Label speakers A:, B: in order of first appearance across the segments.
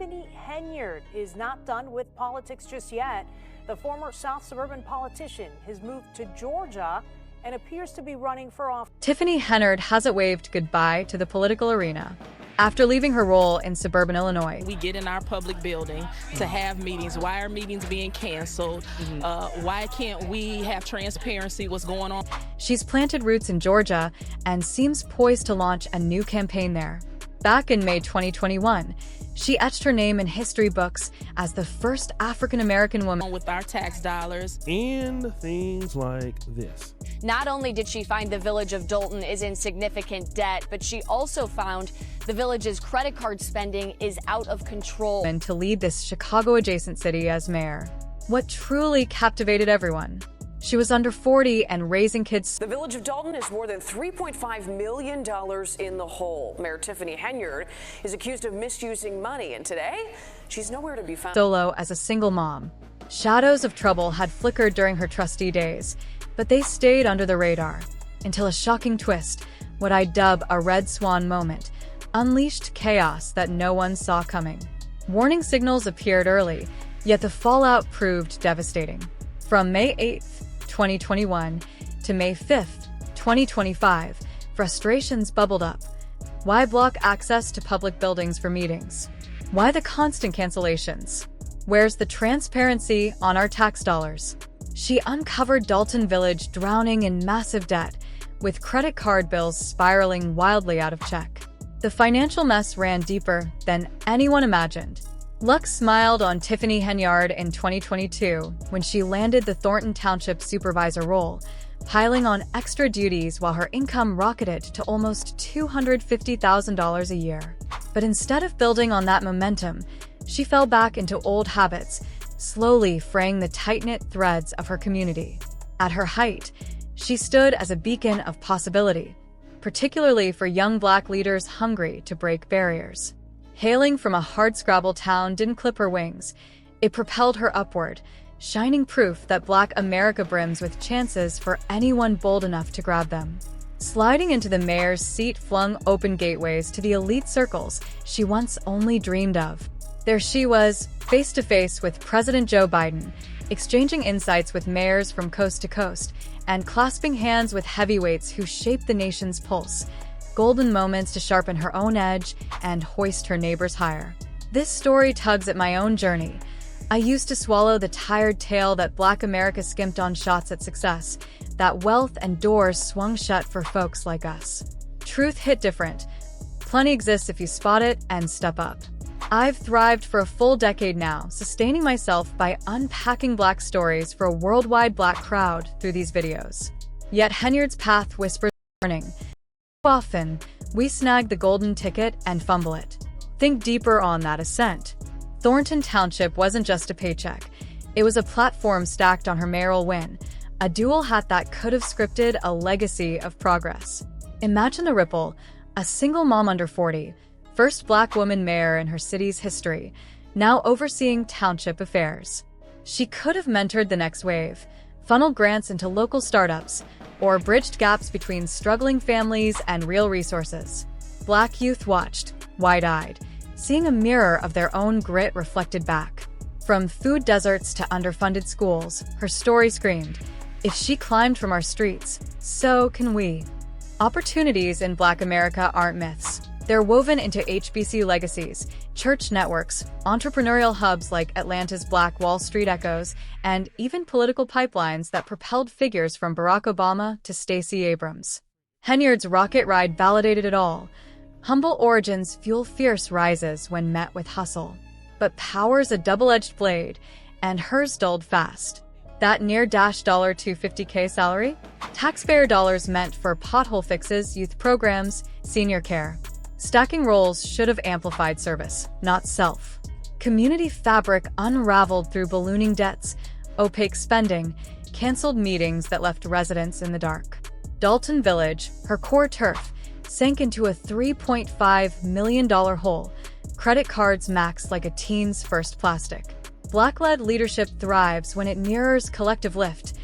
A: Tiffany Henyard is not done with politics just yet. The former South suburban politician has moved to Georgia and appears to be running for office.
B: Tiffany Henyard hasn't waved goodbye to the political arena. After leaving her role in suburban Illinois,
C: we get in our public building to have meetings. Why are meetings being canceled? Why can't we have transparency? What's going on?
B: She's planted roots in Georgia and seems poised to launch a new campaign there. Back in May 2021, she etched her name in history books as the first African-American woman
C: with our tax dollars.
D: And things like this.
E: Not only did she find the village of Dalton is in significant debt, but she also found the village's credit card spending is out of control.
B: And to lead this Chicago-adjacent city as mayor. What truly captivated everyone? She was under 40 and raising kids.
F: The village of Dalton is more than $3.5 million in the hole. Mayor Tiffany Henyard is accused of misusing money, and today she's nowhere to be found.
B: Solo as a single mom. Shadows of trouble had flickered during her trustee days, but they stayed under the radar until a shocking twist, what I dub a red swan moment, unleashed chaos that no one saw coming. Warning signals appeared early, yet the fallout proved devastating. From May 8th, 2021 to May 5th, 2025, frustrations bubbled up. Why block access to public buildings for meetings? Why the constant cancellations? Where's the transparency on our tax dollars? She uncovered Dalton Village drowning in massive debt, with credit card bills spiraling wildly out of check. The financial mess ran deeper than anyone imagined. Luck smiled on Tiffany Henyard in 2022 when she landed the Thornton Township supervisor role, piling on extra duties while her income rocketed to almost $250,000 a year. But instead of building on that momentum, she fell back into old habits, slowly fraying the tight-knit threads of her community. At her height, she stood as a beacon of possibility, particularly for young Black leaders hungry to break barriers. Hailing from a hardscrabble town didn't clip her wings. It propelled her upward, shining proof that Black America brims with chances for anyone bold enough to grab them. Sliding into the mayor's seat flung open gateways to the elite circles she once only dreamed of. There she was, face to face with President Joe Biden, exchanging insights with mayors from coast to coast, and clasping hands with heavyweights who shaped the nation's pulse. Golden moments to sharpen her own edge and hoist her neighbors higher. This story tugs at my own journey. I used to swallow the tired tale that Black America skimped on shots at success, that wealth and doors swung shut for folks like us. Truth hit different. Plenty exists if you spot it and step up. I've thrived for a full decade now, sustaining myself by unpacking Black stories for a worldwide Black crowd through these videos. Yet Henyard's path whispers warning. Often, we snag the golden ticket and fumble it. Think deeper on that ascent. Thornton Township wasn't just a paycheck. It was a platform stacked on her mayoral win, a dual hat that could have scripted a legacy of progress. Imagine the ripple, a single mom under 40, first Black woman mayor in her city's history, now overseeing township affairs. She could have mentored the next wave, funneled grants into local startups, or bridged gaps between struggling families and real resources. Black youth watched, wide-eyed, seeing a mirror of their own grit reflected back. From food deserts to underfunded schools, her story screamed, if she climbed from our streets, so can we. Opportunities in Black America aren't myths. They're woven into HBC legacies, church networks, entrepreneurial hubs like Atlanta's Black Wall Street echoes, and even political pipelines that propelled figures from Barack Obama to Stacey Abrams. Henyard's rocket ride validated it all. Humble origins fuel fierce rises when met with hustle. But power's a double-edged blade, and hers dulled fast. That near-dash $250K salary? Taxpayer dollars meant for pothole fixes, youth programs, senior care. Stacking roles should have amplified service, not self. Community fabric unraveled through ballooning debts, opaque spending, canceled meetings that left residents in the dark. Dalton Village, her core turf, sank into a $3.5 million hole. Credit cards maxed like a teen's first plastic. Black-led leadership thrives when it mirrors collective lift.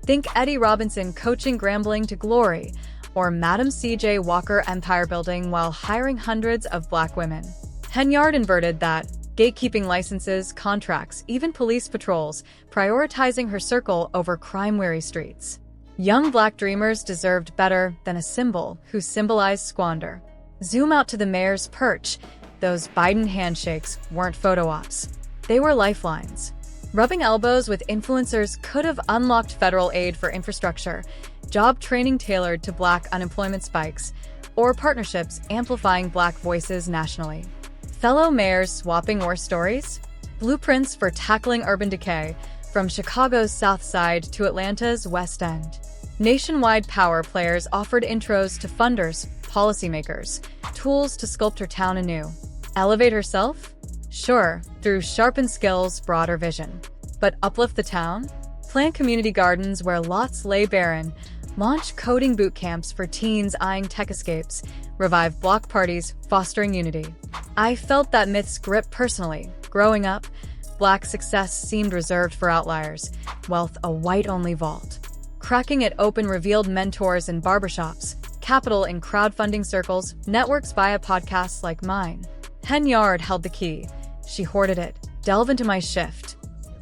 B: Think Eddie Robinson coaching Grambling to glory, or Madam C.J. Walker empire building while hiring hundreds of Black women. Henyard inverted that, gatekeeping licenses, contracts, even police patrols, prioritizing her circle over crime-weary streets. Young Black dreamers deserved better than a symbol who symbolized squander. Zoom out to the mayor's perch. Those Biden handshakes weren't photo ops. They were lifelines. Rubbing elbows with influencers could have unlocked federal aid for infrastructure, job training tailored to Black unemployment spikes, or partnerships amplifying Black voices nationally. Fellow mayors swapping war stories? Blueprints for tackling urban decay, from Chicago's South Side to Atlanta's West End. Nationwide power players offered intros to funders, policymakers, tools to sculpt her town anew. Elevate herself? Sure, through sharpened skills, broader vision. But uplift the town? Plant community gardens where lots lay barren, launch coding boot camps for teens eyeing tech escapes, revive block parties, fostering unity. I felt that myth's grip personally. Growing up, Black success seemed reserved for outliers, wealth a white-only vault. Cracking it open revealed mentors in barbershops, capital in crowdfunding circles, networks via podcasts like mine. Henyard held the key. She hoarded it. Delve into my shift.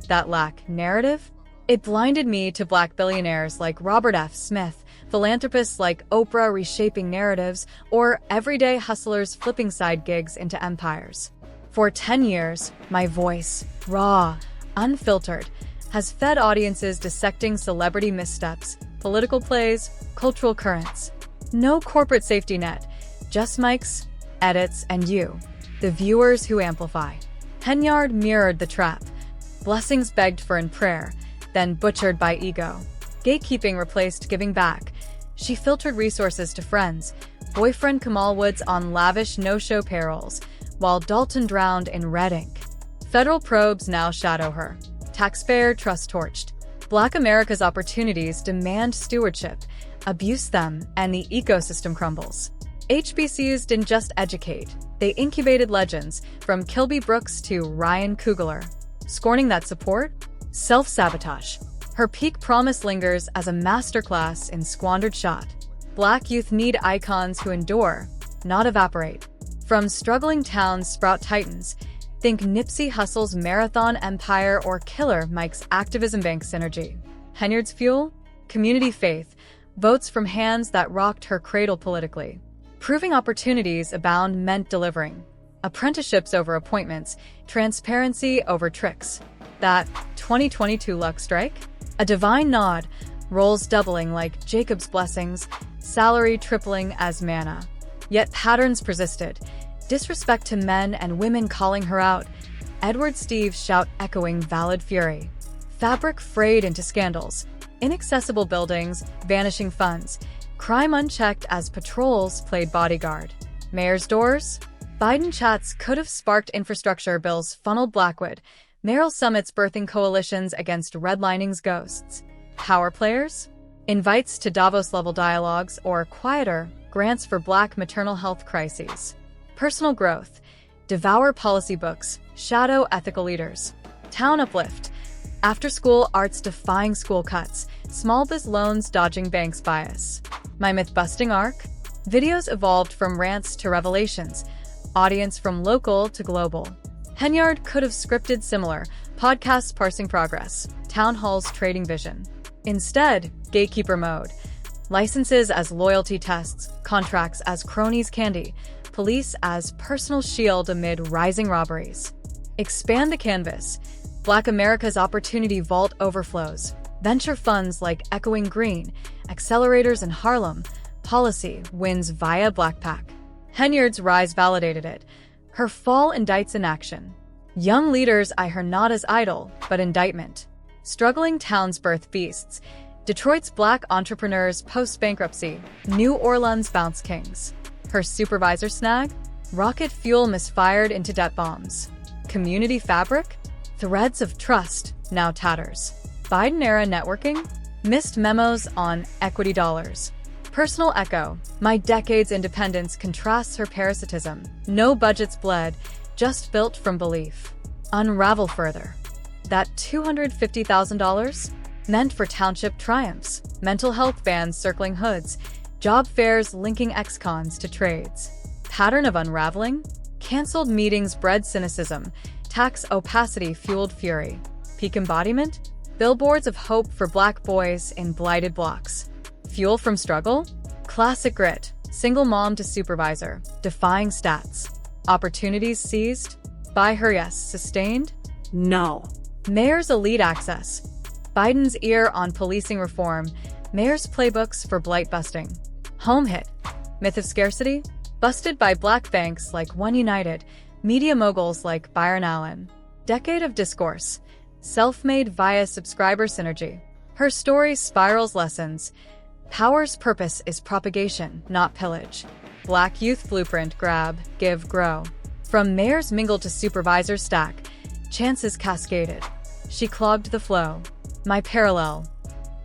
B: That lack narrative? It blinded me to Black billionaires like Robert F. Smith, philanthropists like Oprah reshaping narratives, or everyday hustlers flipping side gigs into empires. For 10 years, my voice, raw, unfiltered, has fed audiences dissecting celebrity missteps, political plays, cultural currents. No corporate safety net, just mics, edits, and you, the viewers who amplify. Henyard mirrored the trap. Blessings begged for in prayer, then butchered by ego. Gatekeeping replaced giving back. She filtered resources to friends, boyfriend Kamal Woods on lavish no-show payrolls, while Dalton drowned in red ink. Federal probes now shadow her. Taxpayer trust torched. Black America's opportunities demand stewardship. Abuse them, and the ecosystem crumbles. HBCUs didn't just educate. They incubated legends, from Kilby Brooks to Ryan Coogler. Scorning that support? Self-sabotage. Her peak promise lingers as a masterclass in squandered shot. Black youth need icons who endure, not evaporate. From struggling towns sprout titans. Think Nipsey Hussle's marathon empire or Killer Mike's activism bank synergy. Henyard's fuel? Community faith. Votes from hands that rocked her cradle politically. Proving opportunities abound meant delivering. Apprenticeships over appointments, transparency over tricks. That 2022 luck strike? A divine nod, roles doubling like Jacob's blessings, salary tripling as manna. Yet patterns persisted. Disrespect to men and women calling her out. Edward Steve's shout echoing valid fury. Fabric frayed into scandals. Inaccessible buildings, vanishing funds. Crime unchecked as patrols played bodyguard. Mayor's doors? Biden chats could have sparked infrastructure bills funneled Blackwood. Mayoral summits birthing coalitions against redlining's ghosts. Power players? Invites to Davos-level dialogues or, quieter, grants for Black maternal health crises. Personal growth? Devour policy books, shadow ethical leaders. Town uplift? After-school arts defying school cuts, small biz loans dodging banks bias. My myth-busting arc? Videos evolved from rants to revelations, audience from local to global. Henyard could have scripted similar, podcasts parsing progress, town halls trading vision. Instead, gatekeeper mode. Licenses as loyalty tests, contracts as cronies candy, police as personal shield amid rising robberies. Expand the canvas. Black America's opportunity vault overflows. Venture funds like Echoing Green, accelerators in Harlem, policy wins via Blackpack. Henyard's rise validated it. Her fall indicts inaction. Young leaders eye her not as idol, but indictment. Struggling towns birth beasts. Detroit's Black entrepreneurs post-bankruptcy. New Orleans bounce kings. Her supervisor snag? Rocket fuel misfired into debt bombs. Community fabric? Threads of trust, now tatters. Biden-era networking? Missed memos on equity dollars. Personal echo. My decade's independence contrasts her parasitism. No budgets bled, just built from belief. Unravel further. That $250,000? Meant for township triumphs, mental health bans circling hoods, job fairs linking ex-cons to trades. Pattern of unraveling? Cancelled meetings bred cynicism, Tax opacity fueled fury. Peak embodiment? Billboards of hope for Black boys in blighted blocks. Fuel from struggle? Classic grit. Single mom to supervisor. Defying stats. Opportunities seized? By her, yes. Sustained? No. Mayor's elite access. Biden's ear on policing reform. Mayor's playbooks for blight busting. Home hit. Myth of scarcity? Busted by black banks like One United. Media moguls like Byron Allen. Decade of discourse. Self-made via subscriber synergy. Her story spirals lessons. Power's purpose is propagation, not pillage. Black youth blueprint grab, give, grow. From mayor's mingle to supervisor stack, chances cascaded. She clogged the flow. My parallel.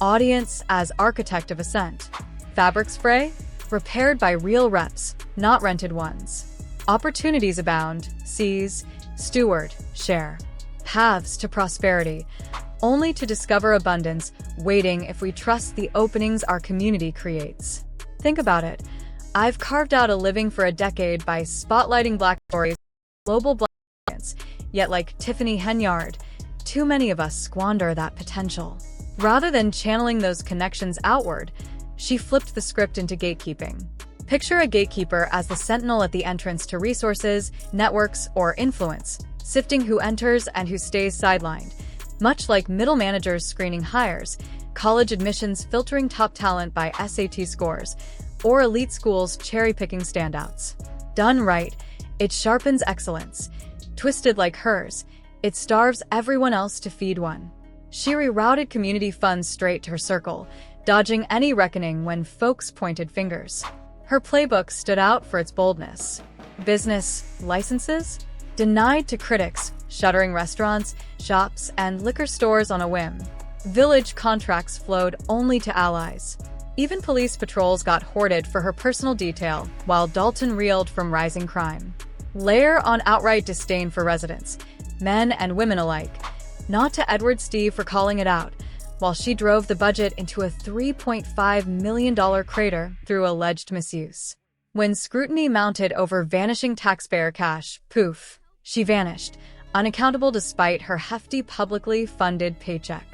B: Audience as architect of ascent. Fabric spray? Repaired by real reps, not rented ones. Opportunities abound. Seize, steward, share. Paths to prosperity, only to discover abundance, waiting if we trust the openings our community creates. Think about it. I've carved out a living for a decade by spotlighting Black stories, global Black audience, yet like Tiffany Henyard, too many of us squander that potential. Rather than channeling those connections outward, she flipped the script into gatekeeping. Picture a gatekeeper as the sentinel at the entrance to resources, networks, or influence, sifting who enters and who stays sidelined. Much like middle managers screening hires, college admissions filtering top talent by SAT scores, or elite schools cherry-picking standouts. Done right, it sharpens excellence. Twisted like hers, it starves everyone else to feed one. She rerouted community funds straight to her circle, dodging any reckoning when folks pointed fingers. Her playbook stood out for its boldness. Business licenses? Denied to critics, shuttering restaurants, shops, and liquor stores on a whim. Village contracts flowed only to allies. Even police patrols got hoarded for her personal detail, while Dalton reeled from rising crime. Layer on outright disdain for residents, men and women alike. Not to Edward Steve for calling it out, while she drove the budget into a $3.5 million crater through alleged misuse. When scrutiny mounted over vanishing taxpayer cash, poof, she vanished, unaccountable despite her hefty publicly funded paycheck.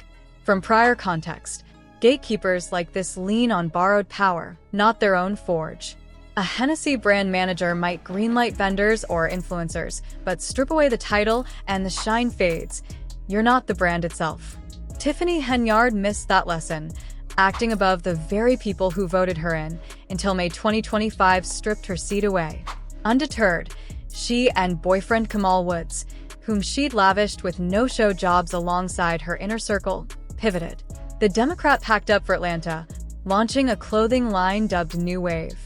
B: From prior context, gatekeepers like this lean on borrowed power, not their own forge. A Hennessy brand manager might greenlight vendors or influencers, but strip away the title and the shine fades. You're not the brand itself. Tiffany Henyard missed that lesson, acting above the very people who voted her in, until May 2025 stripped her seat away. Undeterred, she and boyfriend Kamal Woods, whom she'd lavished with no-show jobs alongside her inner circle, pivoted. The Democrat packed up for Atlanta, launching a clothing line dubbed New Wave.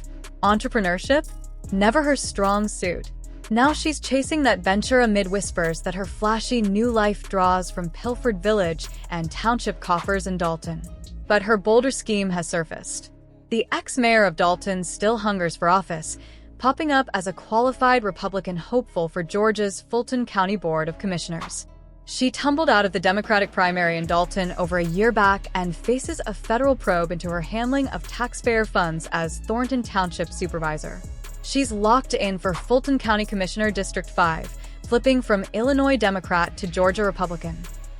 B: Entrepreneurship? Never her strong suit. Now she's chasing that venture amid whispers that her flashy new life draws from Pilford Village and township coffers in Dalton. But her bolder scheme has surfaced. The ex-mayor of Dalton still hungers for office, popping up as a qualified Republican hopeful for Georgia's Fulton County Board of Commissioners. She tumbled out of the Democratic primary in Dalton over a year back and faces a federal probe into her handling of taxpayer funds as Thornton Township supervisor. She's locked in for Fulton County Commissioner District 5, flipping from Illinois Democrat to Georgia Republican.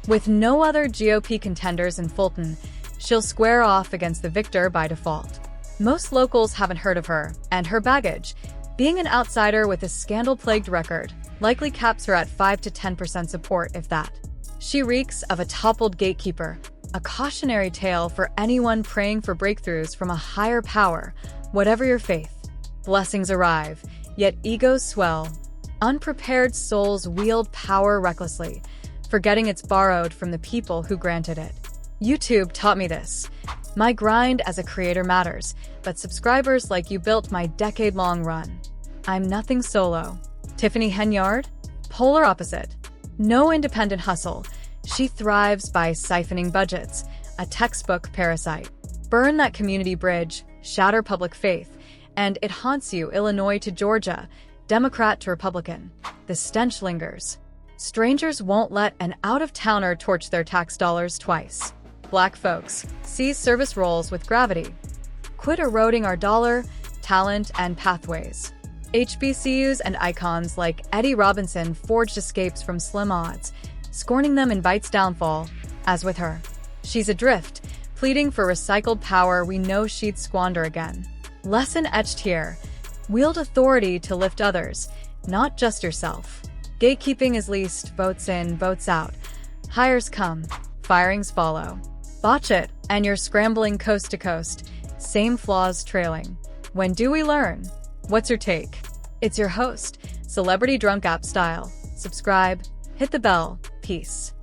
B: With no other GOP contenders in Fulton, she'll square off against the victor by default. Most locals haven't heard of her, and her baggage, being an outsider with a scandal-plagued record, likely caps her at 5 to 10% support, if that. She reeks of a toppled gatekeeper, a cautionary tale for anyone praying for breakthroughs from a higher power, whatever your faith. Blessings arrive, yet egos swell. Unprepared souls wield power recklessly, forgetting it's borrowed from the people who granted it. YouTube taught me this. My grind as a creator matters, but subscribers like you built my decade-long run. I'm nothing solo. Tiffany Henyard? Polar opposite. No independent hustle. She thrives by siphoning budgets, a textbook parasite. Burn that community bridge, shatter public faith, and it haunts you Illinois to Georgia, Democrat to Republican. The stench lingers. Strangers won't let an out-of-towner torch their tax dollars twice. Black folks, seize service roles with gravity. Quit eroding our dollar, talent, and pathways. HBCUs and icons like Eddie Robinson forged escapes from slim odds. Scorning them invites downfall, as with her. She's adrift, pleading for recycled power we know she'd squander again. Lesson etched here: wield authority to lift others, not just yourself. Gatekeeping is least, votes in, votes out. Hires come, firings follow. Botch it, and you're scrambling coast to coast. Same flaws trailing. When do we learn? What's your take? It's your host, Celebrity Drunk App Style. Subscribe, hit the bell. Peace.